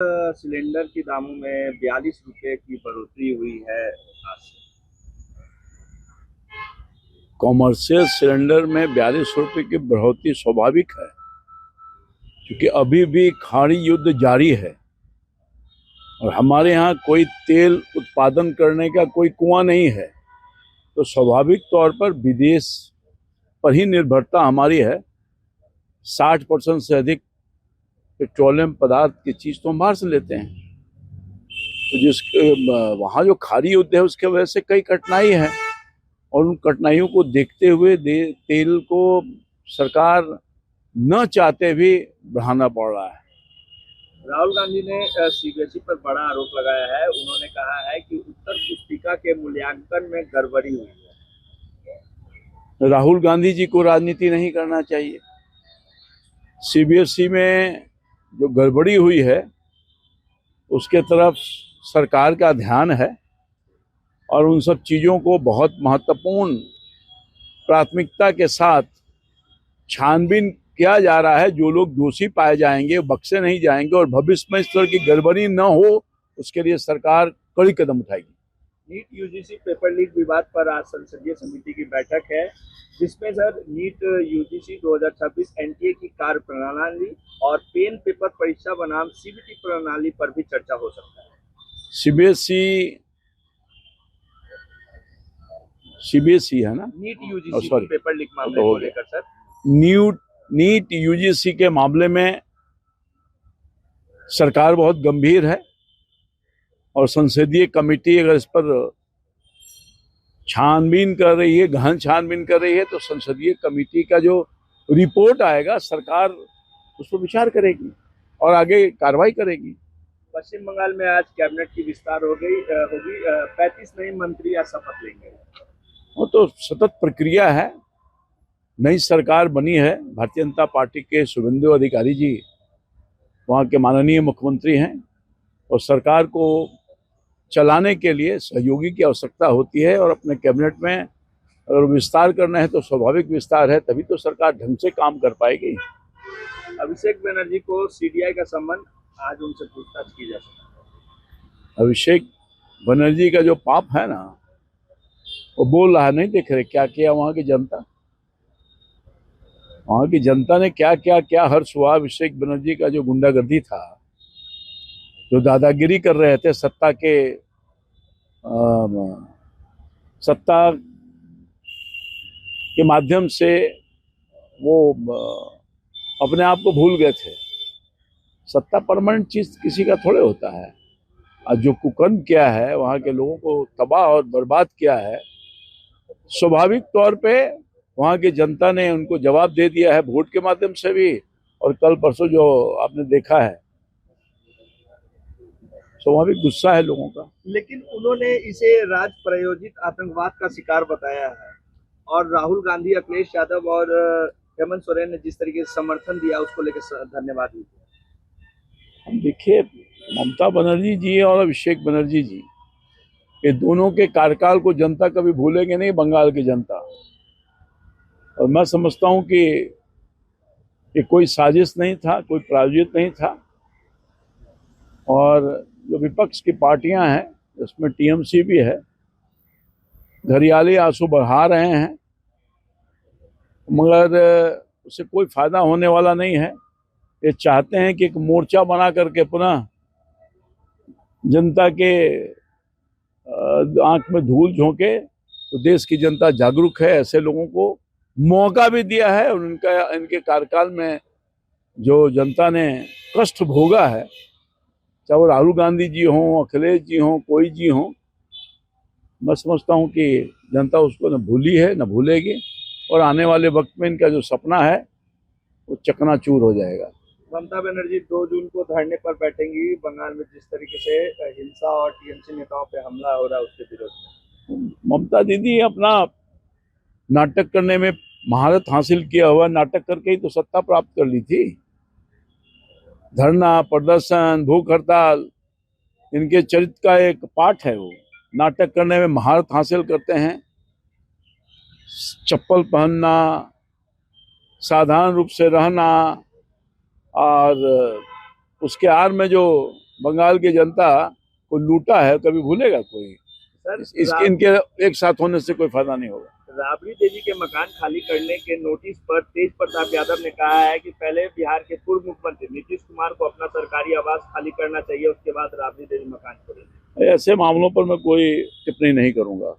Cylinder के दामों में 42 रुपए की बढ़ोतरी हुई है आज से। कॉमर्शियल सिलेंडर में 42 रुपये की बढ़ोतरी स्वाभाविक है, क्योंकि अभी भी खाड़ी युद्ध जारी है और हमारे यहाँ कोई तेल उत्पादन करने का कोई कुआं नहीं है, तो स्वाभाविक तौर पर विदेश पर ही निर्भरता हमारी है। 60% से अधिक पेट्रोलियम पदार्थ की चीज तो हम बाहर से लेते हैं, तो जिस वहाँ जो खाड़ी युद्ध है उसके वजह से कई कठिनाई है और उन कठिनाइयों को देखते हुए तेल को सरकार न चाहते भी बढ़ाना पड़ रहा है। राहुल गांधी ने सीबीएसई पर बड़ा आरोप लगाया है। उन्होंने कहा है कि उत्तर पुस्तिका के मूल्यांकन में गड़बड़ी हुई है। राहुल गांधी जी को राजनीति नहीं करना चाहिए। सीबीएसई में जो गड़बड़ी हुई है उसके तरफ सरकार का ध्यान है और उन सब चीज़ों को बहुत महत्वपूर्ण प्राथमिकता के साथ छानबीन किया जा रहा है। जो लोग दोषी पाए जाएंगे बख्शे नहीं जाएंगे और भविष्य में इस तरह की गड़बड़ी न हो उसके लिए सरकार कड़ी कदम उठाएगी। नीट यूजीसी पेपर लीक विवाद पर आज संसदीय समिति की बैठक है, जिसमें सर नीट यूजीसी 2026 एनटीए की कार्य प्रणाली और पेन पेपर परीक्षा बनाम सीबीटी प्रणाली पर भी चर्चा हो सकता है। सीबीएसई है ना, NEET UGC sorry paper leak मामले को लेकर सर नीट यूजीसी के मामले में सरकार बहुत गंभीर है और संसदीय कमेटी अगर इस पर छानबीन कर रही है, गहन छानबीन कर रही है, तो संसदीय कमेटी का जो रिपोर्ट आएगा सरकार उस पर विचार करेगी और आगे कार्रवाई करेगी। पश्चिम बंगाल में आज कैबिनेट की विस्तार होगी 35 नए मंत्री आज शपथ लेंगे। वो तो सतत प्रक्रिया है। नई सरकार बनी है, भारतीय जनता पार्टी के शुभेंदु अधिकारी जी वहाँ के माननीय मुख्यमंत्री हैं और सरकार को चलाने के लिए सहयोगी की आवश्यकता होती है और अपने कैबिनेट में अगर विस्तार करना है तो स्वाभाविक विस्तार है, तभी तो सरकार ढंग से काम कर पाएगी। अभिषेक बनर्जी को सीबीआई का सम्मान, आज उनसे पूछताछ की जा सकती है। अभिषेक बनर्जी का जो पाप है ना, वो बोल रहा है, नहीं देख रहे क्या किया वहाँ की जनता। वहाँ की जनता ने क्या क्या क्या हर्ष हुआ। अभिषेक बनर्जी का जो गुंडागर्दी था, जो दादागिरी कर रहे थे सत्ता के माध्यम से, वो अपने आप को भूल गए थे। सत्ता परमानेंट चीज किसी का थोड़े होता है। आज जो कुकर्म किया है, वहाँ के लोगों को तबाह और बर्बाद किया है, स्वाभाविक तौर पे वहाँ की जनता ने उनको जवाब दे दिया है वोट के माध्यम से भी, और कल परसों जो आपने देखा है, स्वाभाविक गुस्सा है लोगों का। लेकिन उन्होंने इसे राज प्रायोजित आतंकवाद का शिकार बताया है और राहुल गांधी, अखिलेश यादव और हेमंत सोरेन ने जिस तरीके से समर्थन दिया उसको लेकर धन्यवाद भी। हम देखिए, ममता बनर्जी जी और अभिषेक बनर्जी जी, ये दोनों के कार्यकाल को जनता कभी भूलेंगे नहीं, बंगाल की जनता। और मैं समझता हूं कि ये कोई साजिश नहीं था, कोई प्रायोजित नहीं था। और जो विपक्ष की पार्टियां हैं, इसमें टीएमसी भी है, घरियाली आंसू बहा रहे हैं, मगर उससे कोई फायदा होने वाला नहीं है। ये चाहते हैं कि एक मोर्चा बना करके पुनः जनता के आंख में धूल झोंके, तो देश की जनता जागरूक है। ऐसे लोगों को मौका भी दिया है और इनके कार्यकाल में जो जनता ने कष्ट भोगा है, चाहे वो राहुल गांधी जी हों, अखिलेश जी हों, कोई जी हों, मैं समझता हूं कि जनता उसको न भूली है न भूलेगी और आने वाले वक्त में इनका जो सपना है वो चकनाचूर हो जाएगा। ममता बनर्जी 2 जून को धरने पर बैठेंगी बंगाल में, जिस तरीके से हिंसा और टीएमसी नेताओं पे हमला हो रहा है उसके विरोध में। ममता दीदी अपना नाटक करने में महारत हासिल किया हुआ, नाटक करके ही तो सत्ता प्राप्त कर ली थी। धरना, प्रदर्शन, भूख हड़ताल इनके चरित्र का एक पार्ट है। वो नाटक करने में महारत हासिल करते हैं। चप्पल पहनना, साधारण रूप से रहना और उसके आड़ में जो बंगाल की जनता को लूटा है, कभी भूलेगा कोई? सर इसके इनके एक साथ होने से कोई फायदा नहीं होगा। राबड़ी देवी के मकान खाली करने के नोटिस पर तेज प्रताप यादव ने कहा है कि पहले बिहार के पूर्व मुख्यमंत्री नीतीश कुमार को अपना सरकारी आवास खाली करना चाहिए, उसके बाद राबड़ी देवी मकान छोड़ेंगे। ऐसे मामलों पर मैं कोई टिप्पणी नहीं करूंगा।